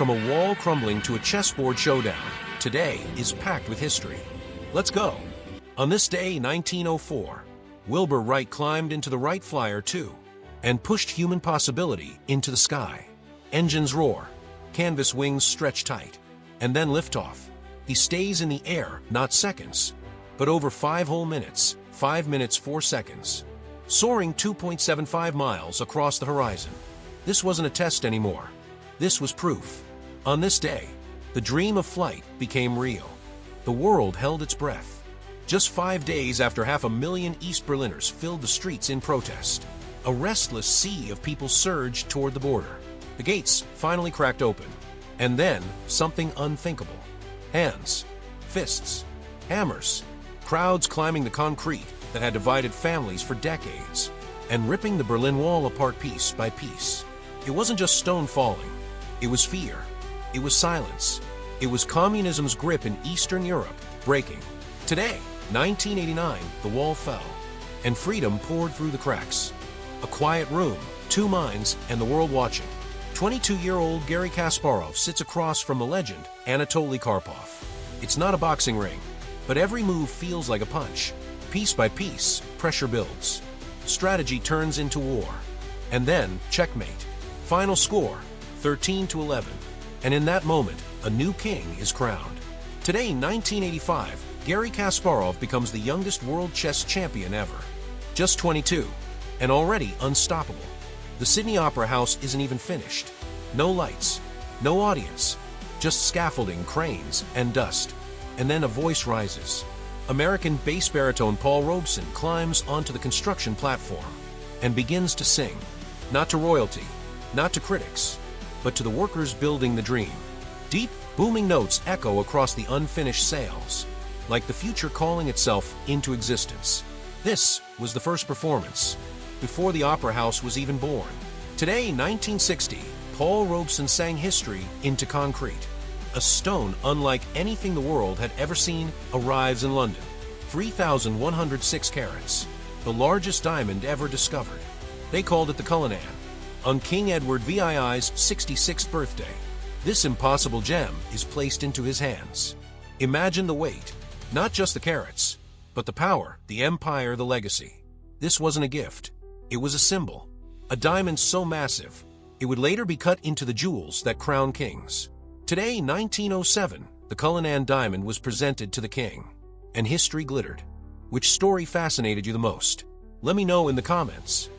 From a wall crumbling to a chessboard showdown, today is packed with history. Let's go. On this day, 1904, Wilbur Wright climbed into the Wright Flyer 2 and pushed human possibility into the sky. Engines roar, canvas wings stretch tight, and then liftoff. He stays in the air, not seconds, but over 5 whole minutes, 5 minutes 4 seconds, soaring 2.75 miles across the horizon. This wasn't a test anymore. This was proof. On this day, the dream of flight became real. The world held its breath. Just 5 days after 500,000 East Berliners filled the streets in protest, a restless sea of people surged toward the border. The gates finally cracked open. And then, something unthinkable. Hands, fists, hammers, crowds climbing the concrete that had divided families for decades, and ripping the Berlin Wall apart piece by piece. It wasn't just stone falling. It was fear. It was silence. It was communism's grip in Eastern Europe breaking. Today, 1989, the wall fell, and freedom poured through the cracks. A quiet room, 2 minds, and the world watching. 22-year-old Garry Kasparov sits across from the legend, Anatoly Karpov. It's not a boxing ring, but every move feels like a punch. Piece by piece, pressure builds. Strategy turns into war. And then, checkmate. Final score, 13-11. And in that moment, a new king is crowned. Today, 1985, Garry Kasparov becomes the youngest world chess champion ever. Just 22, and already unstoppable. The Sydney Opera House isn't even finished. No lights, no audience, just scaffolding, cranes, and dust. And then a voice rises. American bass baritone Paul Robeson climbs onto the construction platform and begins to sing. Not to royalty, not to critics, but to the workers building the dream. Deep, booming notes echo across the unfinished sails, like the future calling itself into existence. This was the first performance, before the Opera House was even born. Today, 1960, Paul Robeson sang history into concrete. A stone unlike anything the world had ever seen arrives in London. 3,106 carats, the largest diamond ever discovered. They called it the Cullinan, on King Edward VII's 66th birthday. This impossible gem is placed into his hands. Imagine the weight, not just the carats, but the power, the empire, the legacy. This wasn't a gift. It was a symbol, a diamond so massive, it would later be cut into the jewels that crown kings. Today, 1907, the Cullinan Diamond was presented to the king, and history glittered. Which story fascinated you the most? Let me know in the comments.